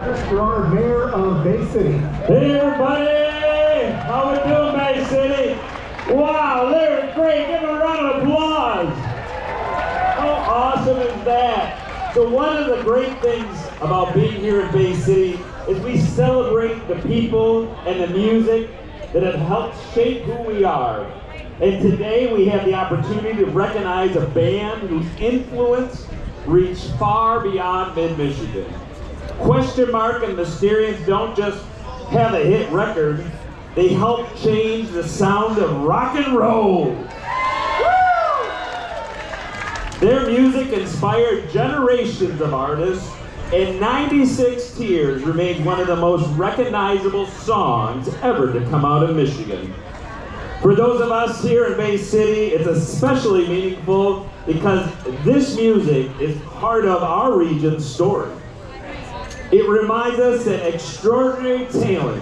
Gerard, Mayor of Bay City. Hey everybody! How we doing, Bay City? Wow, they're great. Give them a round of applause. How awesome is that? So one of the great things about being here in Bay City is we celebrate the people and the music that have helped shape who we are. And today we have the opportunity to recognize a band whose influence reached far beyond mid-Michigan. Question Mark and Mysterians don't just have a hit record, they helped change the sound of rock and roll. Woo! Their music inspired generations of artists, and 96 Tears remains one of the most recognizable songs ever to come out of Michigan. For those of us here in Bay City, it's especially meaningful because this music is part of our region's story. It reminds us that extraordinary talent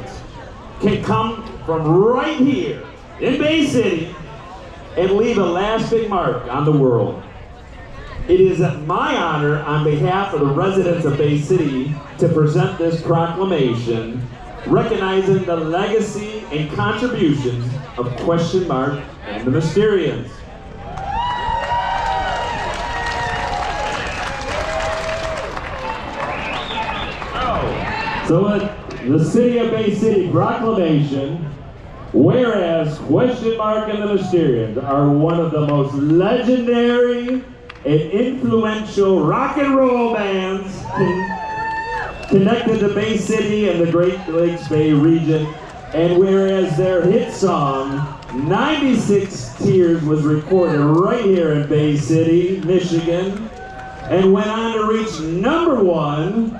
can come from right here in Bay City and leave a lasting mark on the world. It is my honor on behalf of the residents of Bay City to present this proclamation recognizing the legacy and contributions of Question Mark and the Mysterians. So the City of Bay City Proclamation, whereas Question Mark and the Mysterians are one of the most legendary and influential rock and roll bands connected to Bay City and the Great Lakes Bay region, and whereas their hit song, 96 Tears, was recorded right here in Bay City, Michigan, and went on to reach #1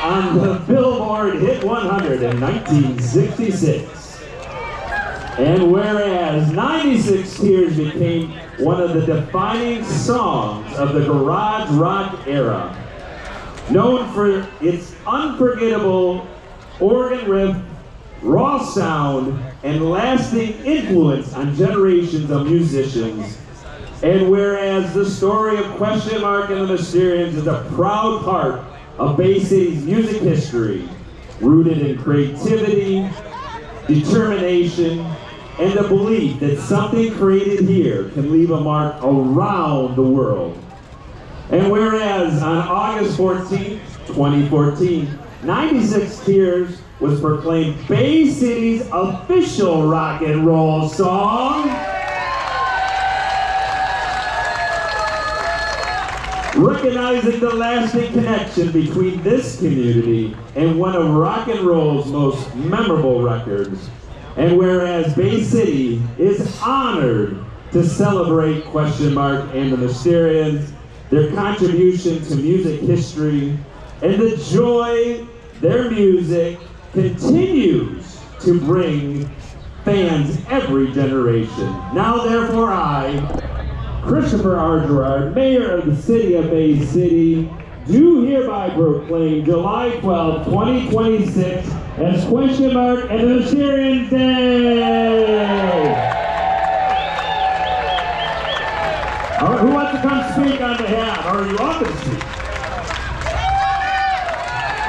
on the Billboard Hit 100 in 1966. And whereas 96 Tears became one of the defining songs of the garage rock era, known for its unforgettable organ riff, raw sound, and lasting influence on generations of musicians. And whereas the story of Question Mark and the Mysterians is a proud part of Bay City's music history, rooted in creativity, determination, and the belief that something created here can leave a mark around the world. And whereas on August 14, 2014, 96 Tears was proclaimed Bay City's official rock and roll song, recognizing the lasting connection between this community and one of rock and roll's most memorable records. And whereas Bay City is honored to celebrate Question Mark and the Mysterians, their contribution to music history, and the joy their music continues to bring fans every generation. Now therefore I, Christopher R. Gerard, Mayor of the City of Bay City, do hereby proclaim July 12, 2026 as Question Mark and the Mysterians Day! All right, who wants to come speak on behalf? Or are you on to speak?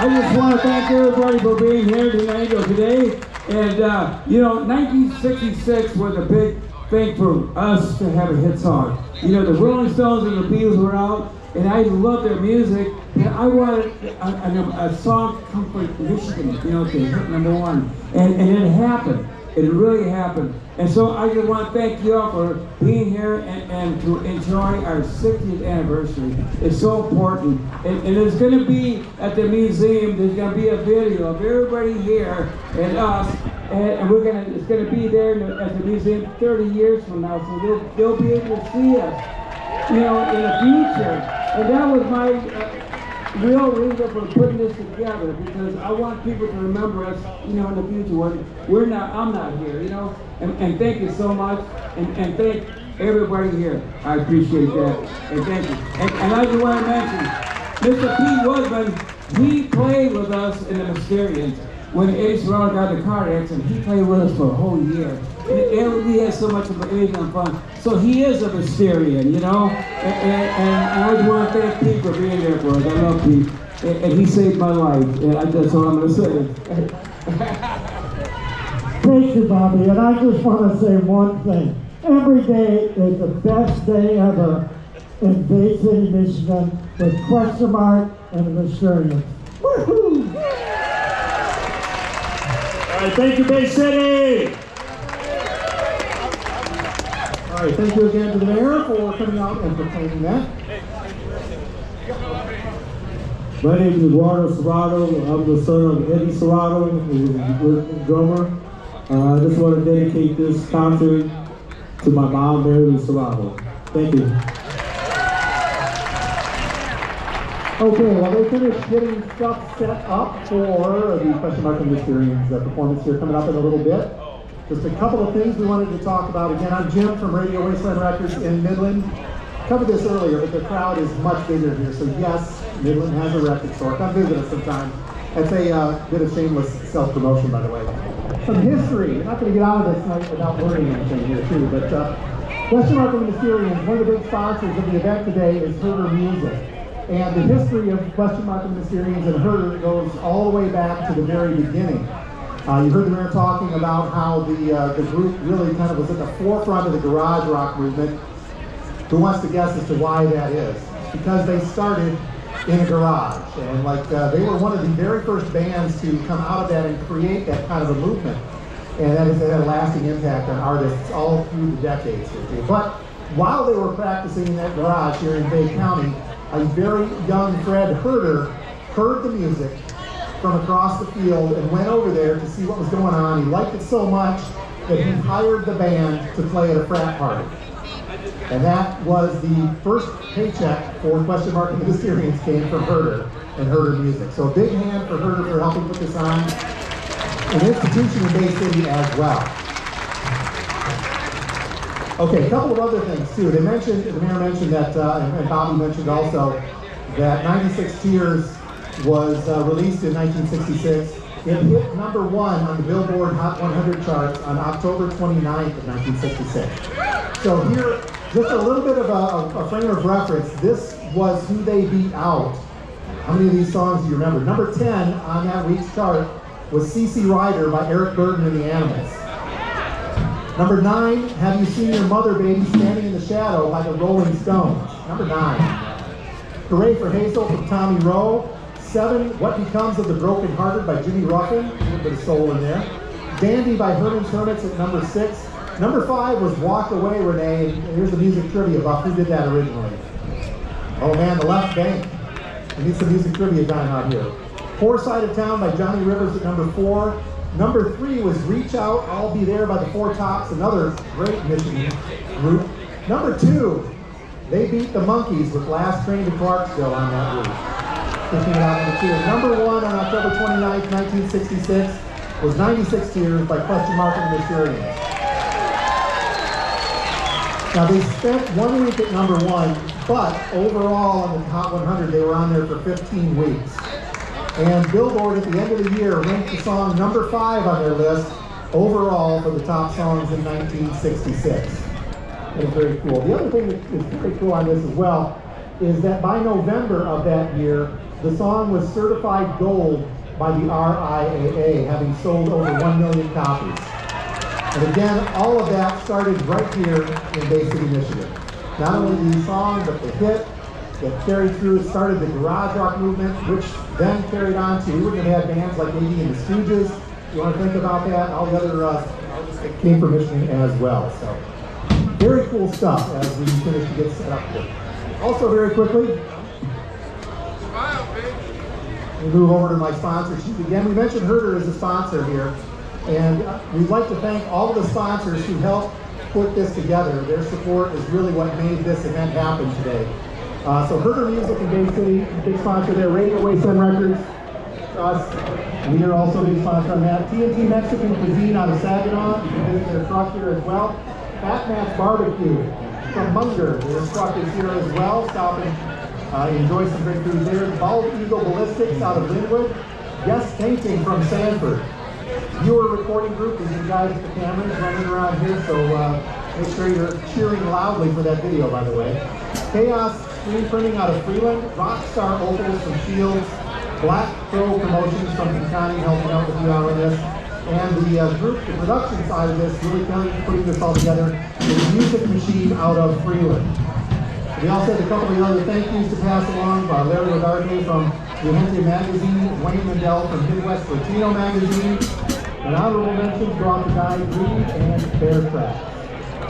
I just want to thank everybody for being here tonight or today. And, 1966 was a big thing for us to have a hit song. You know, the Rolling Stones and the Beatles were out, and I loved their music, and I wanted a song to come from Michigan, to hit #1. And it happened. It really happened. And so I just want to thank you all for being here and to enjoy our 60th anniversary. It's so important. And there's going to be, at the museum, there's going to be a video of everybody here and us. And it's going to be there at the museum 30 years from now. So they'll be able to see us, in the future. And that was my real reason for putting this together, because I want people to remember us, in the future when I'm not here, And thank you so much, and thank everybody here. I appreciate that, and thank you. And I just want to mention, Mr. Pete Woodman, he played with us in the Mysterians. When Ace Ron got the car accident, he played with us for a whole year. And we had so much amazing fun. So he is a Mysterian, And I just want to thank Pete for being there for us. I love Pete. and he saved my life, and that's all I'm going to say. Thank you, Bobby. And I just want to say one thing. Every day is the best day ever in Bay City, Michigan, with Question Mark and the Mysterians. Woohoo! All right, thank you, Bay City. All right, thank you again to the mayor for coming out and proclaiming that. My name is Eduardo Serrato. I'm the son of Eddie Serrato, who was a drummer. I just want to dedicate this concert to my mom, Mary Serrato. Thank you. Okay, well, they finished getting stuff set up for the Question Mark and Mysterians performance here coming up in a little bit. Just a couple of things we wanted to talk about. Again, I'm Jim from Radio Wasteland Records in Midland. Covered this earlier, but the crowd is much bigger here. So yes, Midland has a record store. Come visit us sometime. That's a bit of shameless self-promotion, by the way. Some history. You're not going to get out of this night without learning anything here, too. But Question Mark and the Mysterians, one of the big sponsors of the event today is Herder Music. And the history of Question Mark and the Mysterians and Herder goes all the way back to the very beginning. You heard the mayor talking about how the group really kind of was at the forefront of the garage rock movement. Who wants to guess as to why that is? It's because they started in a garage, and they were one of the very first bands to come out of that and create that kind of a movement. And that has had a lasting impact on artists all through the decades here. But while they were practicing in that garage here in Bay County, a very young Fred Herder heard the music from across the field and went over there to see what was going on. He liked it so much that he hired the band to play at a frat party. And that was the first paycheck for Question Mark and the Mysterians came from Herder and Herder Music. So a big hand for Herder for helping put this on. An institution in Bay City as well. Okay, a couple of other things too. The mayor mentioned that, and Bobby mentioned also, that 96 Tears was released in 1966. It hit #1 on the Billboard Hot 100 charts on October 29th of 1966. So here, just a little bit of a frame of reference. This was who they beat out. How many of these songs do you remember? Number 10 on that week's chart was CC Rider by Eric Burden and the Animals. Number 9, Have You Seen Your Mother, Baby, Standing in the Shadow by the Rolling Stones. Number 9. Hooray for Hazel from Tommy Rowe. 7, What Becomes of the Broken Hearted by Jimmy Ruffin. A little bit of soul in there. Dandy by Herman's Hermits at number 6. Number 5 was Walk Away, Renee. And here's the music trivia buff. Who did that originally? Oh man, the Left Bank. We need some music trivia time out here. Poor Side of Town by Johnny Rivers at number 4. Number 3 was Reach Out, I'll Be There by the Four Tops, another great Michigan group. Number 2, they beat the Monkees with Last Train to Clarksville on that route. Pushing it out number 2. Number 1 on October 29th, 1966 was 96 Tears by Question Mark and the Mysterians. Now they spent 1 week at number 1, but overall on the Hot 100 they were on there for 15 weeks. And Billboard at the end of the year ranked the song number 5 on their list overall for the top songs in 1966. That is very cool. The other thing that is very cool on this as well is that by November of that year, the song was certified gold by the RIAA, having sold over 1 million copies. And again, all of that started right here in Bay City, Michigan. Not only the song, but the hit that carried through. It started the garage rock movement, which then carried on to, we wouldn't have had bands like maybe in the Stooges. You want to think about that? All the other artists that came from Michigan as well. So very cool stuff as we finish to get set up here. Also very quickly, we move over to my sponsor sheet. Again, we mentioned Herder as a sponsor here. And we'd like to thank all of the sponsors who helped put this together. Their support is really what made this event happen today. So Herder Music in Bay City, big sponsor there. Radio Wasteland Records, us. We are also a big sponsor on that. TNT Mexican Cuisine out of Saginaw. You can visit their truck here as well. Fat Matt's Barbecue from Munger. Their truck is here as well. Stop and enjoy some great food there. Bald Eagle Ballistics out of Linwood. Guest Painting from Sanford. Viewer Recording Group is you guys at the cameras running around here, so make sure you're cheering loudly for that video, by the way. Chaos Screen Printing out of Freeland. Rockstar Opals from Shields. Black Crow Promotions from Connie helping out with you on this. And the group, the production side of this, really putting this all together, is Music Machine out of Freeland. We also had a couple of other thank yous to pass along. Larry Rodarte from Gente Magazine, Wayne Mendel from Midwest Latino Magazine, and honorable mentions brought to Guy Reed and Bear Track.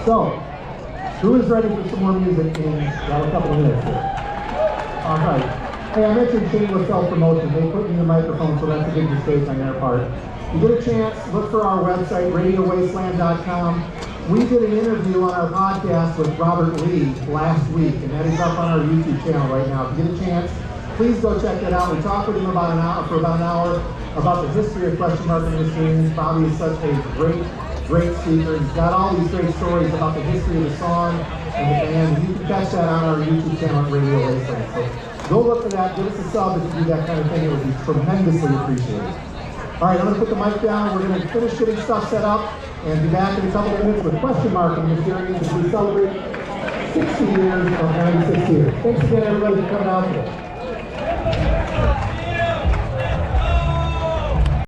So, who is ready for some more music in about a couple of minutes here? All right. Hey, I mentioned shameless self-promotion. They put me in the microphone, so that's a big mistake on their part. If you get a chance, look for our website, radiowasteland.com. We did an interview on our podcast with Robert Lee last week, and that is up on our YouTube channel right now. If you get a chance, please go check that out. We talked with him for about an hour about the history of Question Mark and Mysterians. Bobby is such a great speaker. He's got all these great stories about the history of the song and the band. You can catch that on our YouTube channel at Radio Wasteland. So go look for that. Give us a sub if you do that kind of thing. It would be tremendously appreciated. All right, I'm going to put the mic down. We're going to finish getting stuff set up and be back in a couple of minutes with Question Mark and Mysterians as we celebrate 60 years of 96 years. Thanks again, everybody, for coming out today.